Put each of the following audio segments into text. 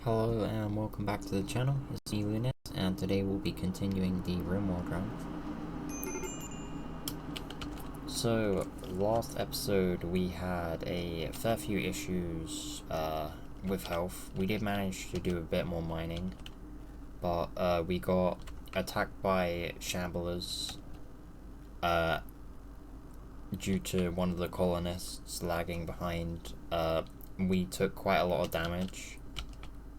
Hello and welcome back to the channel. It's me Lunis, and today we'll be continuing the Rimworld run. So, last episode we had a fair few issues with health. We did manage to do a bit more mining, but we got attacked by shamblers due to one of the colonists lagging behind. We took quite a lot of damage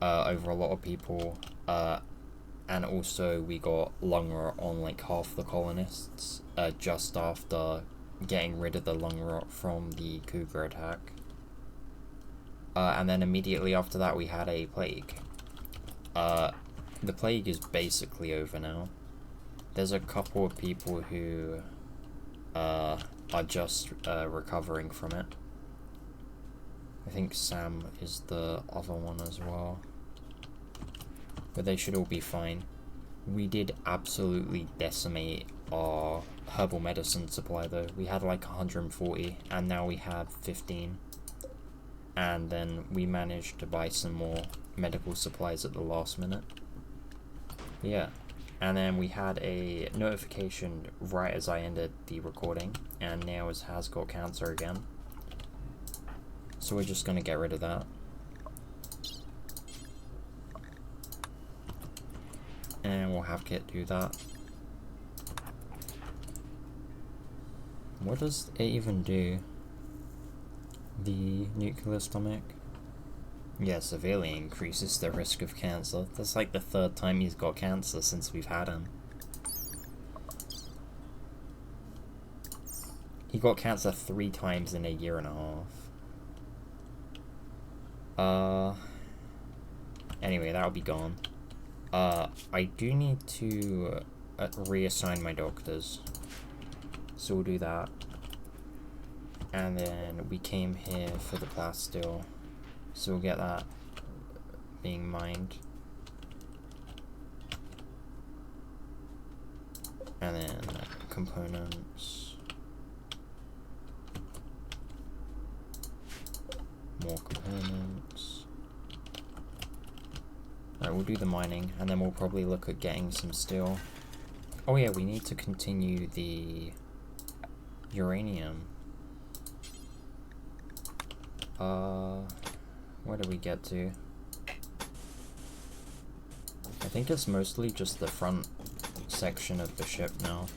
over a lot of people, and also we got lung rot on like half the colonists just after getting rid of the lung rot from the cougar attack. And then immediately after that we had a plague. The plague is basically over now. There's a couple of people who are just recovering from it. I think Sam is the other one as well. But they should all be fine. We did absolutely decimate our herbal medicine supply though. We had like 140 and now we have 15. And then we managed to buy some more medical supplies at the last minute. Yeah. And then we had a notification right as I ended the recording, and Nails has got cancer again. So we're just gonna get rid of that. And we'll have Kit do that. What does it even do? The nuclear stomach? Yeah, severely increases the risk of cancer. That's like the third time he's got cancer since we've had him. He got cancer 3 times in a year and a half. Anyway, that'll be gone. I do need to reassign my doctors, so we'll do that. And then we came here for the plasteel, so we'll get that being mined. And then components, more components. Alright, we'll do the mining, and then we'll probably look at getting some steel. Oh yeah, we need to continue the uranium. Where do we get to? I think it's mostly just the front section of the ship now.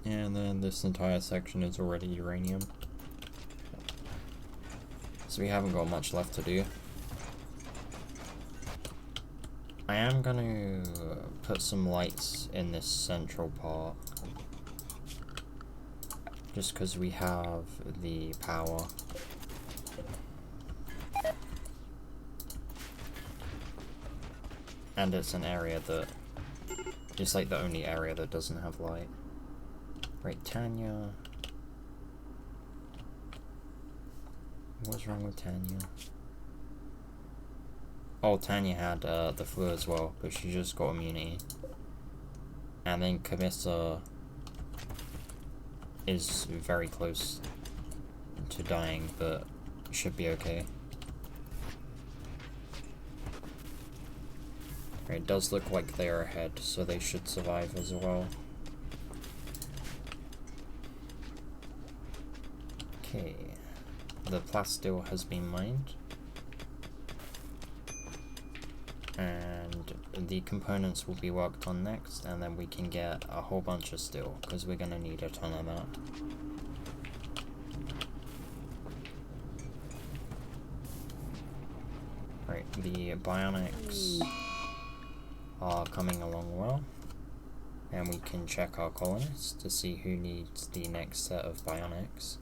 And then this entire section is already uranium. So we haven't got much left to do. I am gonna put some lights in this central part, just because we have the power. And it's an area that is like the only area that doesn't have light. Right, Tanya. What's wrong with Tanya? Oh, Tanya had the flu as well, but she just got immunity. And then Camissa is very close to dying, but should be okay. It does look like they are ahead, so they should survive as well. Okay, the plasteel has been mined, and the components will be worked on next, and then we can get a whole bunch of steel, because we're going to need a ton of that. Right, the bionics are coming along well, and we can check our colonists to see who needs the next set of bionics.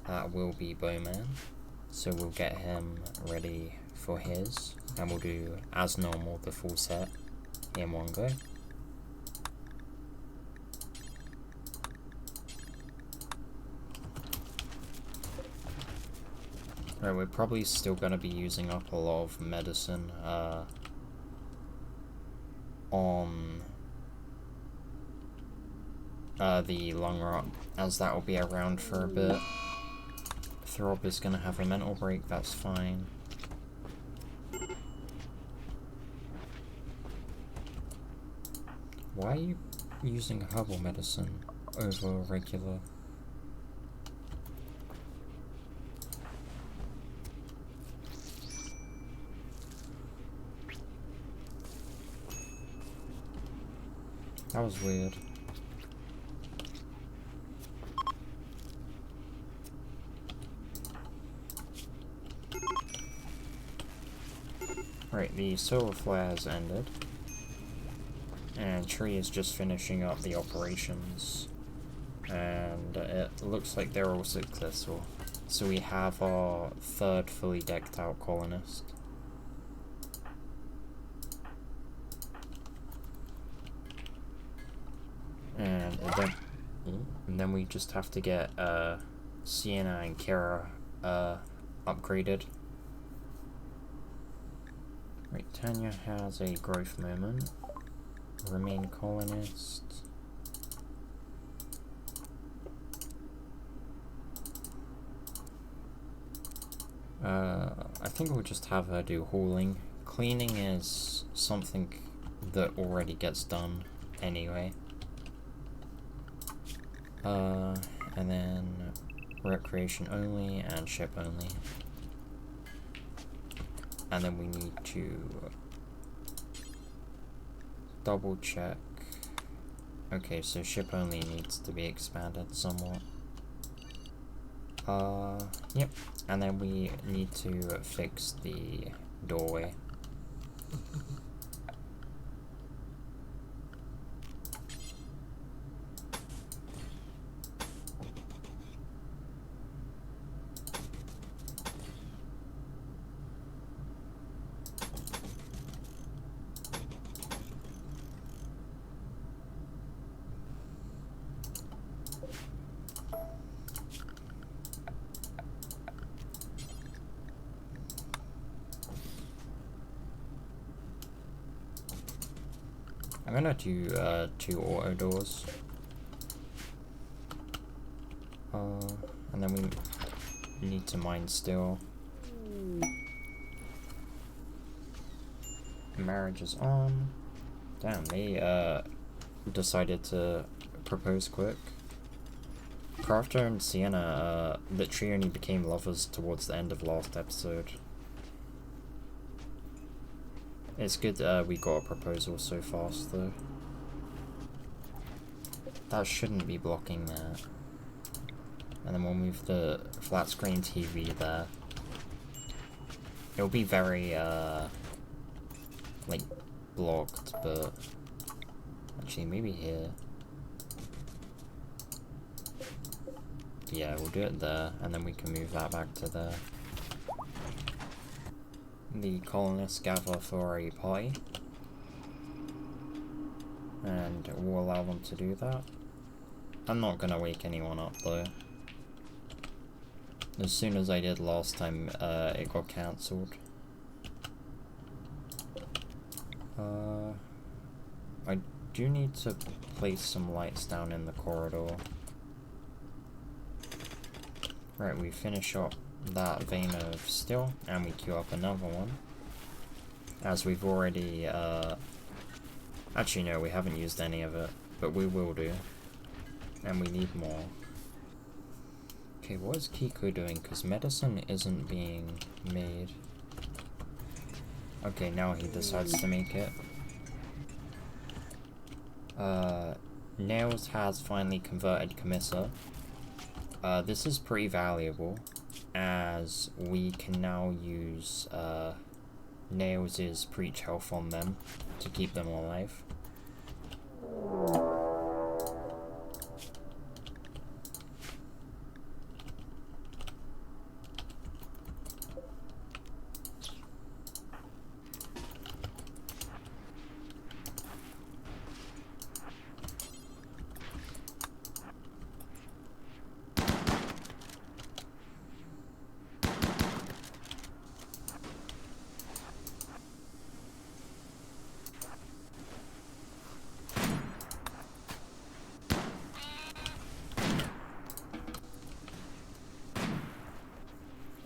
That will be Bowman, so we'll get him ready for his, and we'll do, as normal, the full set in one go. Right, we're probably still gonna be using up a lot of medicine, on the long run, as that will be around for a bit. Throb is gonna have a mental break, that's fine. Why are you using herbal medicine over regular? That was weird. Right, the solar flare has ended. And Tree is just finishing up the operations. And it looks like they're all successful. So we have our third fully decked out colonist. And then we just have to get Sienna and Kara upgraded. Right, Tanya has a growth moment. Remain colonist. I think we'll just have her do hauling. Cleaning is something that already gets done anyway. And then recreation only and ship only. And then we need to double check. Okay, so ship only needs to be expanded somewhat. Yep. And then we need to fix the doorway. I'm gonna do 2 auto doors. And then we need to mine still. Marriage is on. Damn, they decided to propose quick. Crafter and Sienna literally only became lovers towards the end of last episode. It's good we got a proposal so fast though. That shouldn't be blocking that. And then we'll move the flat screen TV there. It'll be very like blocked, but actually maybe here. Yeah, we'll do it there, and then we can move that back to there. The colonists gather for a party, and we'll allow them to do that. I'm not gonna wake anyone up though. As soon as I did last time, it got cancelled. I do need to place some lights down in the corridor. Right, we finish up that vein of steel, and we queue up another one. As we've already, actually no, we haven't used any of it, but we will do. And we need more. Okay, what is Kiko doing? Because medicine isn't being made. Okay, now he decides to make it. Nails has finally converted Camissa. This is pretty valuable, as we can now use Nails' preach health on them to keep them alive.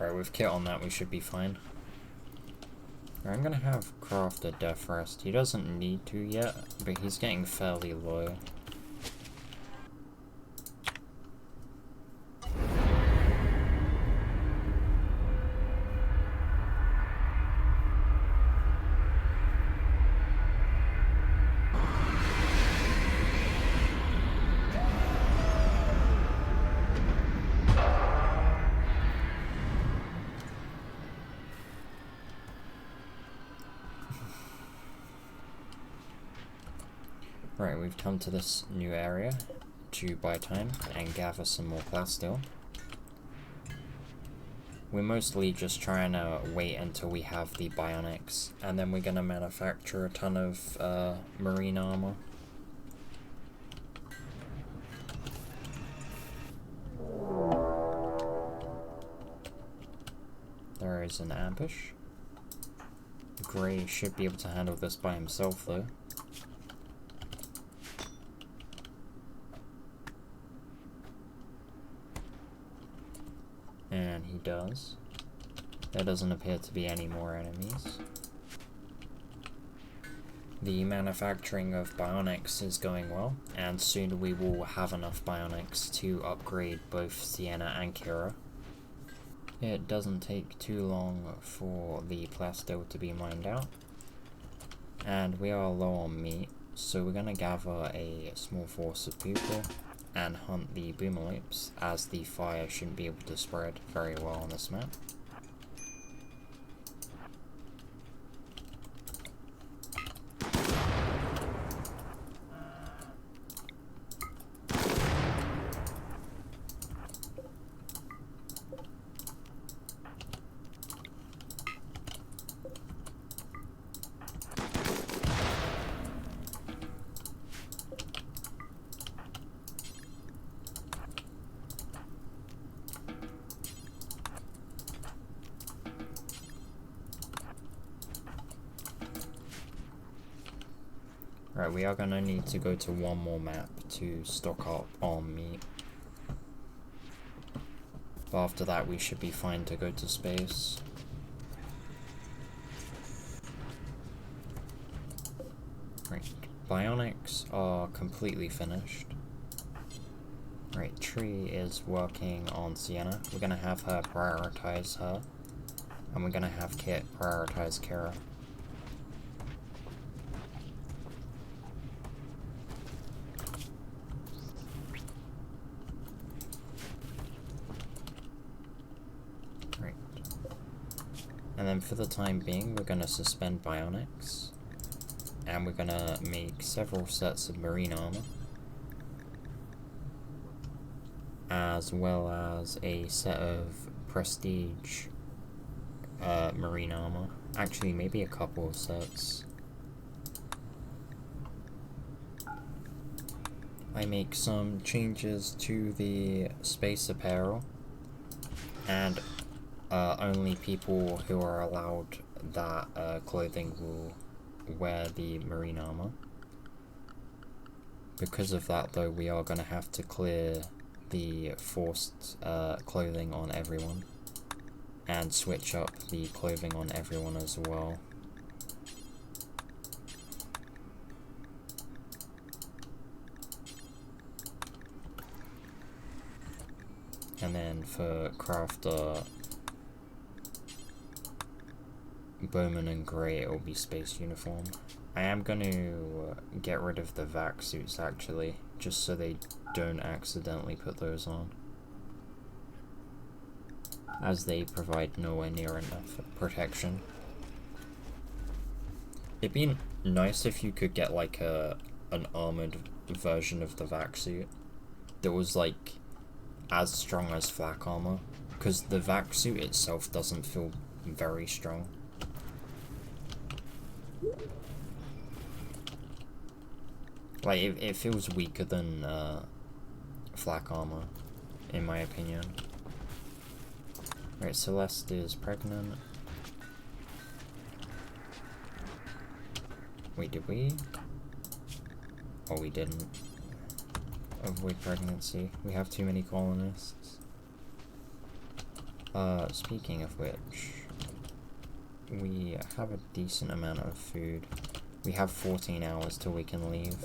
Right, with kit on that, we should be fine. Right, I'm gonna have craft a death rest. He doesn't need to yet, but he's getting fairly low. Right, we've come to this new area to buy time and gather some more plasteel. We're mostly just trying to wait until we have the bionics, and then we're gonna manufacture a ton of marine armor. There is an ambush. Gray should be able to handle this by himself though. And he does. There doesn't appear to be any more enemies. The manufacturing of bionics is going well, and soon we will have enough bionics to upgrade both Sienna and Kira. It doesn't take too long for the plasteel to be mined out, and we are low on meat, so we're gonna gather a small force of people and hunt the boomerlapes, as the fire shouldn't be able to spread very well on this map. Right, we are going to need to go to one more map to stock up on meat. But after that we should be fine to go to space. Right, bionics are completely finished. Right, Tree is working on Sienna. We're going to have her prioritize her. And we're going to have Kit prioritize Kira. And then for the time being, we're going to suspend bionics, and we're going to make several sets of marine armor, as well as a set of prestige marine armor. Actually, maybe a couple of sets. I make some changes to the space apparel, and only people who are allowed that clothing will wear the marine armor. Because of that though, we are going to have to clear the forced clothing on everyone, and switch up the clothing on everyone as well. And then for crafter, Bowman and Grey, it will be space uniform. I am going to get rid of the vac suits actually, just so they don't accidentally put those on, as they provide nowhere near enough protection. It'd be nice if you could get like an armored version of the vac suit that was like as strong as flak armor, because the vac suit itself doesn't feel very strong. Like, it feels weaker than flak armor, in my opinion. Right, Celeste is pregnant. Wait, did we? Oh, we didn't. Avoid pregnancy. We have too many colonists. Speaking of which, we have a decent amount of food. We have 14 hours till we can leave.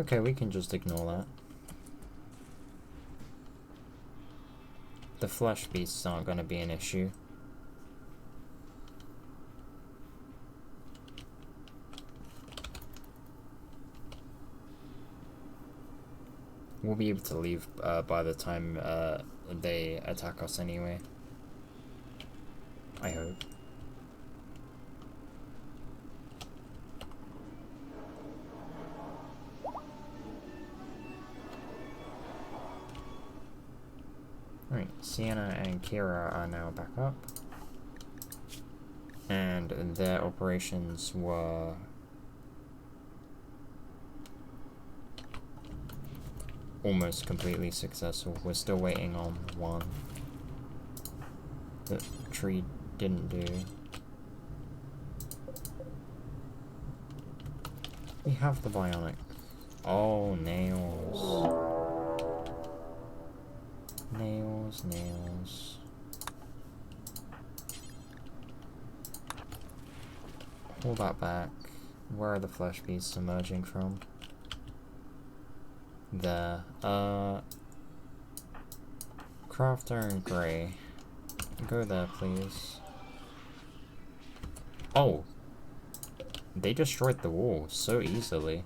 Okay, we can just ignore that. The flesh beasts aren't going to be an issue. We'll be able to leave by the time they attack us anyway. I hope. Alright, Sienna and Kira are now back up. And their operations were almost completely successful. We're still waiting on one that tree didn't do. We have the bionic. Oh, nails. Nails, nails. Hold that back. Where are the flesh beasts emerging from? There. Crafter and Grey. Go there, please. Oh! They destroyed the wall so easily.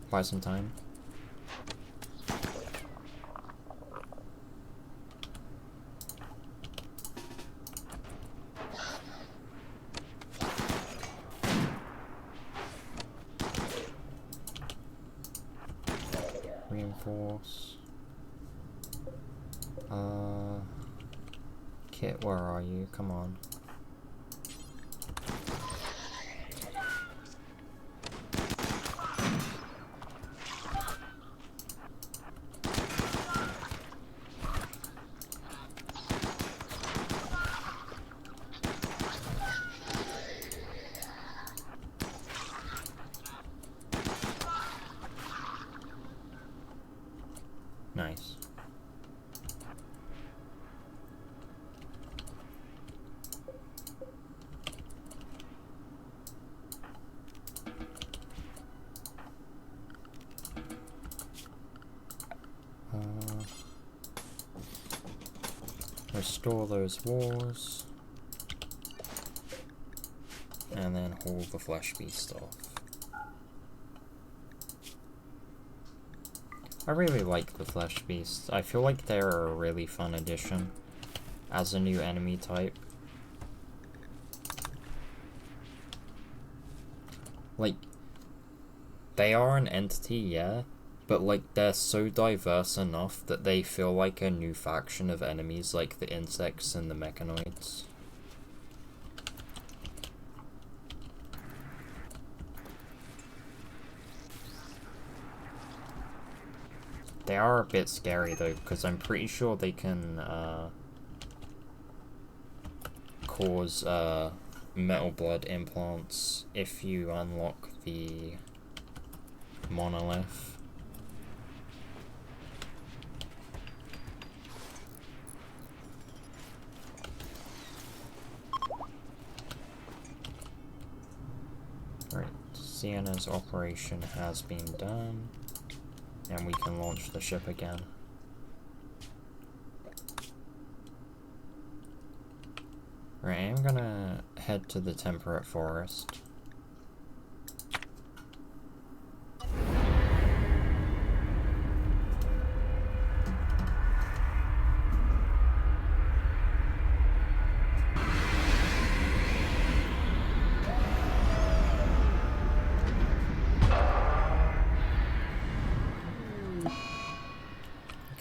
Buy some time. Reinforce. Kit, where are you? Come on. Nice. Restore those walls. And then haul the flesh beast off. I really like the flesh beasts. I feel like they're a really fun addition as a new enemy type. Like, they are an entity, yeah, but like they're so diverse enough that they feel like a new faction of enemies, like the insects and the mechanoids. They are a bit scary though, because I'm pretty sure they can cause metal blood implants if you unlock the monolith. Alright, Sienna's operation has been done. And we can launch the ship again. Right, I'm gonna head to the temperate forest.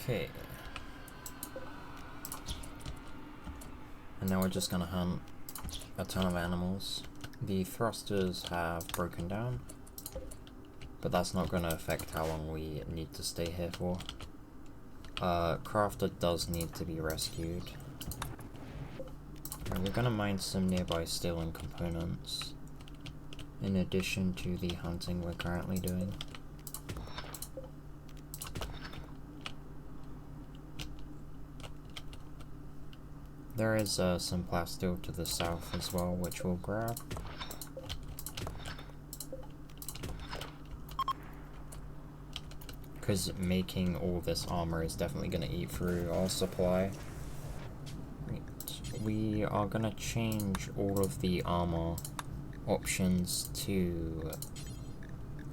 Okay, And now we're just gonna hunt a ton of animals. The thrusters have broken down, but that's not gonna affect how long we need to stay here for. Crafter does need to be rescued. And we're gonna mine some nearby steel and components, in addition to the hunting we're currently doing. There is some plasteel to the south as well, which we'll grab. Because making all this armor is definitely going to eat through our supply. Right. We are going to change all of the armor options to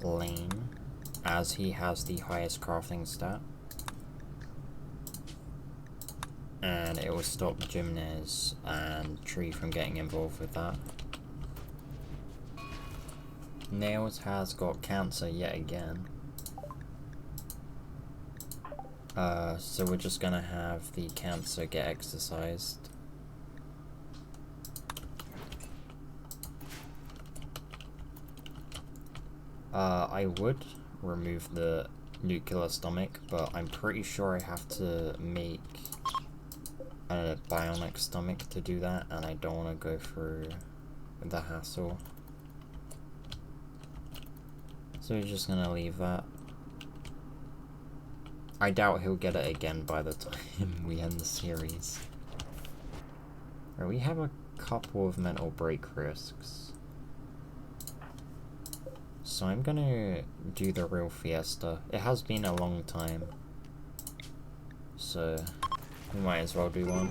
Lane, as he has the highest crafting stat. And it will stop Gymnase and Tree from getting involved with that. Nails has got cancer yet again. So we're just gonna have the cancer get exercised. I would remove the nuclear stomach, but I'm pretty sure I have to make a bionic stomach to do that, and I don't want to go through the hassle. So we're just gonna leave that. I doubt he'll get it again by the time we end the series. Right, we have a couple of mental break risks. So I'm gonna do the real fiesta. It has been a long time, so we might as well do one.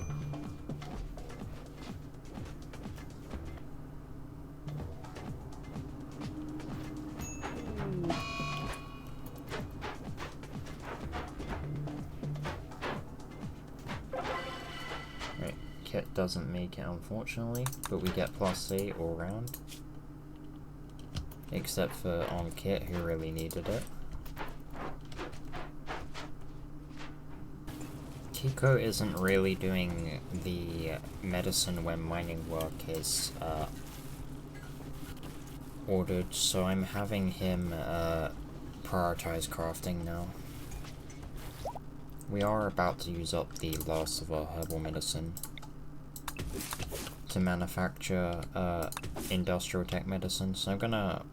Right, Kit doesn't make it unfortunately, but we get +8 all round. Except for on Kit, who really needed it. Kiko isn't really doing the medicine when mining work is ordered, so I'm having him prioritize crafting now. We are about to use up the last of our herbal medicine to manufacture industrial tech medicine, so I'm gonna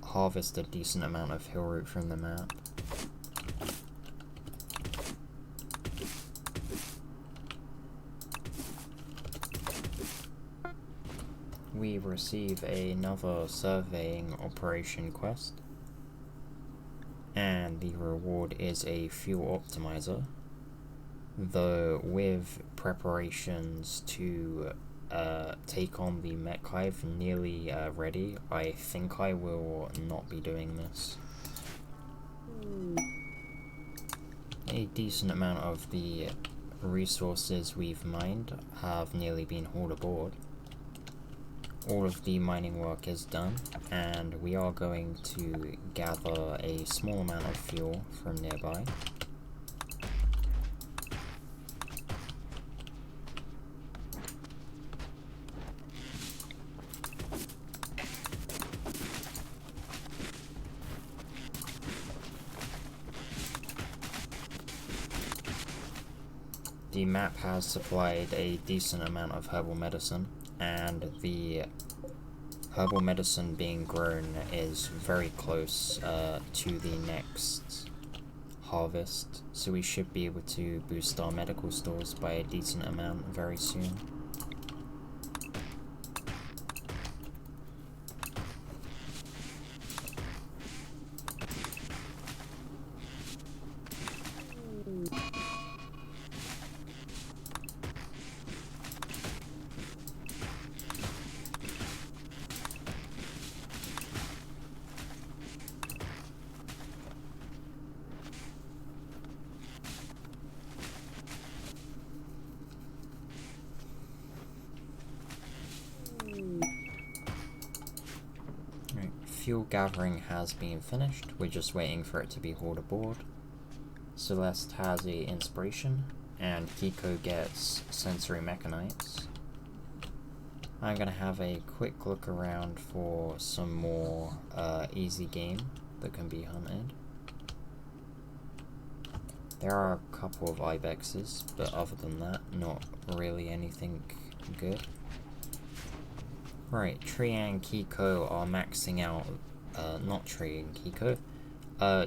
harvest a decent amount of hill root from the map. We receive another surveying operation quest, and the reward is a fuel optimizer, though with preparations to take on the mech hive nearly ready, I think I will not be doing this. A decent amount of the resources we've mined have nearly been hauled aboard. All of the mining work is done, and we are going to gather a small amount of fuel from nearby. The map has supplied a decent amount of herbal medicine, and the herbal medicine being grown is very close to the next harvest, so we should be able to boost our medical stores by a decent amount very soon. Fuel gathering has been finished, we're just waiting for it to be hauled aboard. Celeste has a inspiration, and Kiko gets sensory mechanites. I'm gonna have a quick look around for some more easy game that can be hunted. There are a couple of ibexes, but other than that, not really anything good. Right, Tree and Kiko are maxing out, not Tree and Kiko,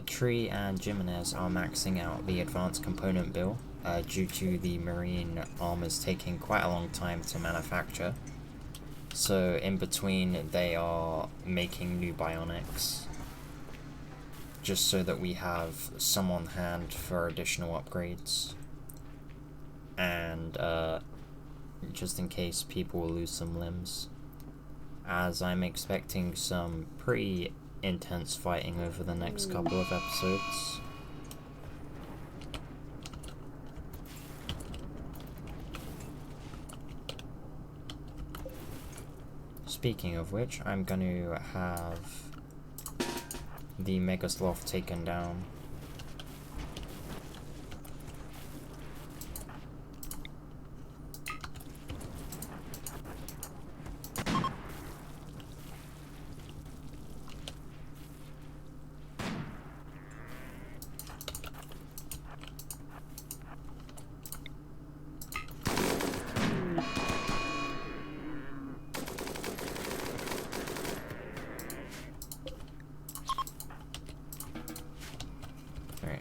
Tree and Jimenez are maxing out the advanced component bill, due to the marine armors taking quite a long time to manufacture. So in between they are making new bionics, just so that we have some on hand for additional upgrades. And just in case people will lose some limbs, as I'm expecting some pretty intense fighting over the next couple of episodes. Speaking of which, I'm going to have the Mega Sloth taken down.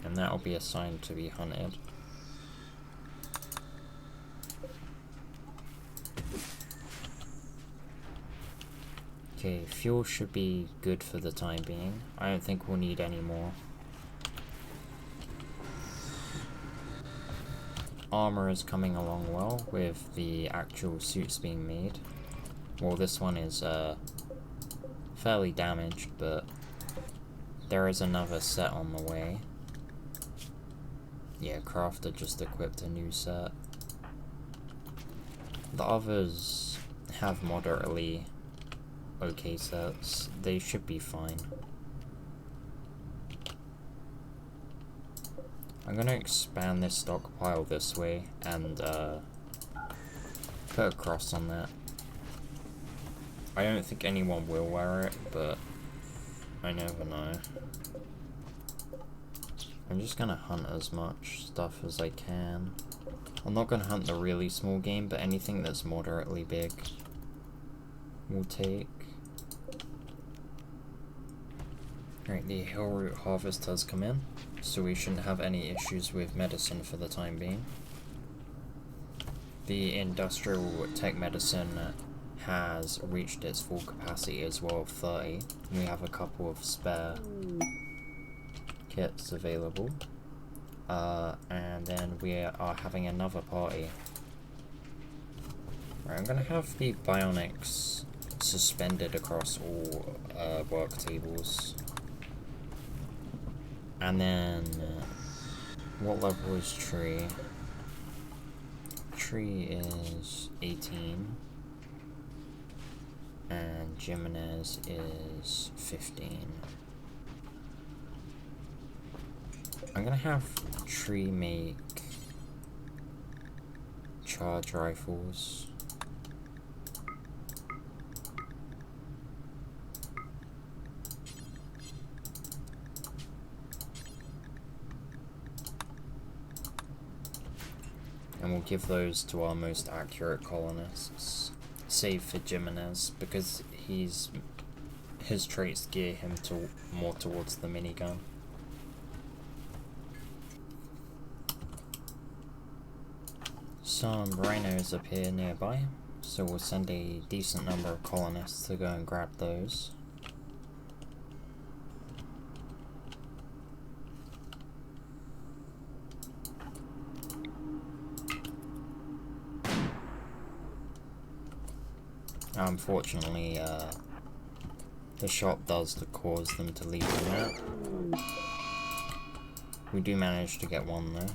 And that'll be assigned to be hunted. Okay, fuel should be good for the time being. I don't think we'll need any more. Armor is coming along well with the actual suits being made. Well, this one is fairly damaged, but there is another set on the way. Yeah, Crafter just equipped a new set. The others have moderately okay sets. They should be fine. I'm gonna expand this stockpile this way and put a cross on that. I don't think anyone will wear it, but I never know. I'm just gonna hunt as much stuff as I can. I'm not gonna hunt the really small game, but anything that's moderately big we'll take. Right, the hill root harvest has come in, so we shouldn't have any issues with medicine for the time being. The industrial tech medicine has reached its full capacity as well of 30. We have a couple of spare kits available, and then we are having another party. Right, I'm gonna have the bionics suspended across all work tables. And then what level is Tree? Tree is 18 and Jimenez is 15. I'm gonna have Tree make charge rifles. And we'll give those to our most accurate colonists, save for Jimenez, because his traits gear him to more towards the minigun. Some rhinos appear nearby, so we'll send a decent number of colonists to go and grab those. Unfortunately, the shop does cause them to leave the map. We do manage to get one though.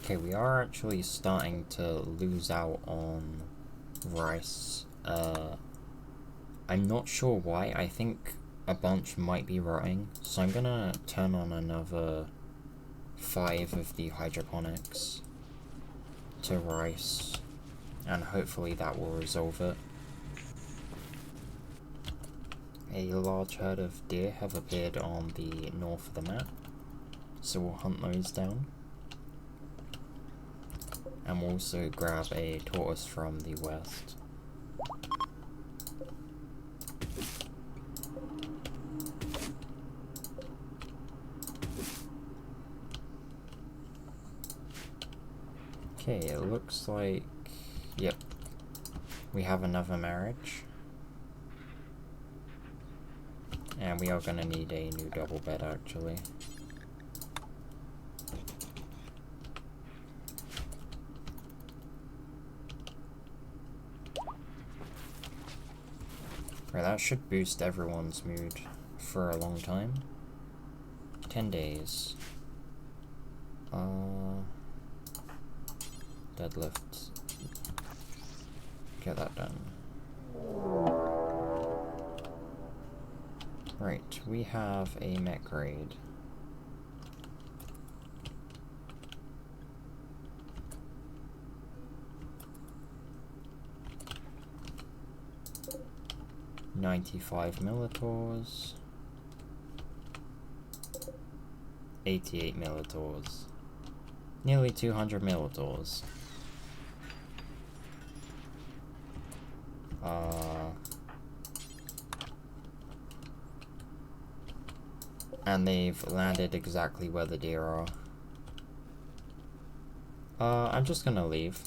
Okay, we are actually starting to lose out on rice. I'm not sure why. I think a bunch might be rotting, so I'm gonna turn on another 5 of the hydroponics to rice. and hopefully that will resolve it. A large herd of deer have appeared on the north of the map, so we'll hunt those down. And we'll also grab a tortoise from the west. Okay, it looks like, yep, we have another marriage. And we are gonna need a new double bed actually. Right, that should boost everyone's mood for a long time. 10 days. Deadlift. Get that done. Right, we have a mech grade. $95 Militaurs. 88 Militaurs. Nearly 200 Militaurs. And they've landed exactly where the deer are. I'm just gonna leave.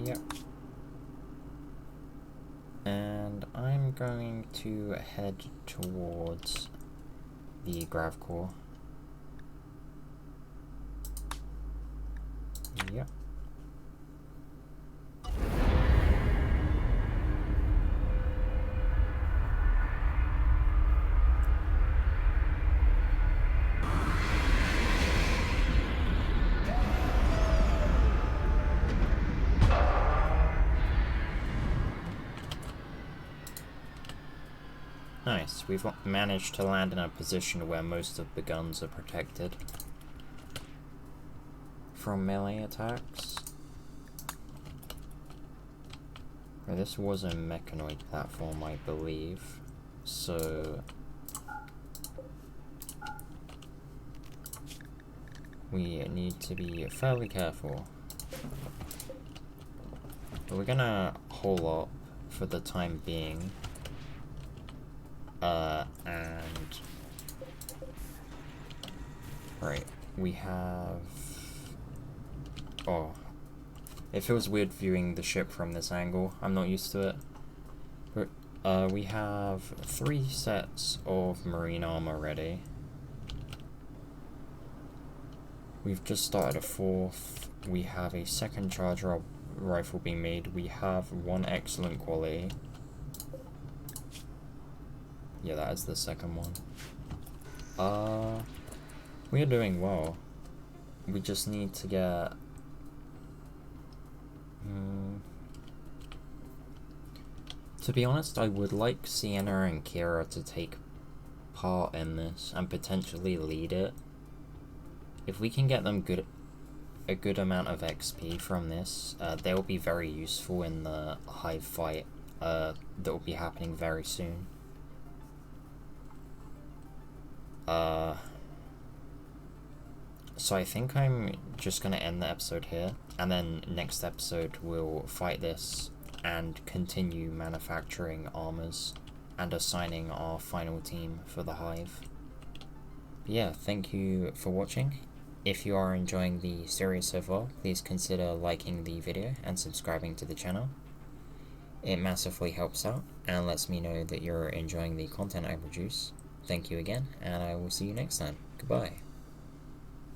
Yep. And I'm going to head towards the grav core. Yep. Nice, we've managed to land in a position where most of the guns are protected from melee attacks. This was a mechanoid platform, I believe, so we need to be fairly careful. But we're gonna hole up for the time being. And right, we have, oh, it feels weird viewing the ship from this angle. I'm not used to it. But we have 3 sets of marine armor ready. We've just started a 4th. We have a 2nd charger rifle being made. We have 1 excellent quality. Yeah, that is the 2nd one. We are doing well. We just need to get... To be honest, I would like Sienna and Kira to take part in this and potentially lead it. If we can get them a good amount of XP from this, they'll be very useful in the hive fight that will be happening very soon. So I think I'm just gonna end the episode here, and then next episode we'll fight this and continue manufacturing armors and assigning our final team for the hive. But yeah, thank you for watching. If you are enjoying the series so far, please consider liking the video and subscribing to the channel. It massively helps out and lets me know that you're enjoying the content I produce. Thank you again, and I will see you next time. Goodbye.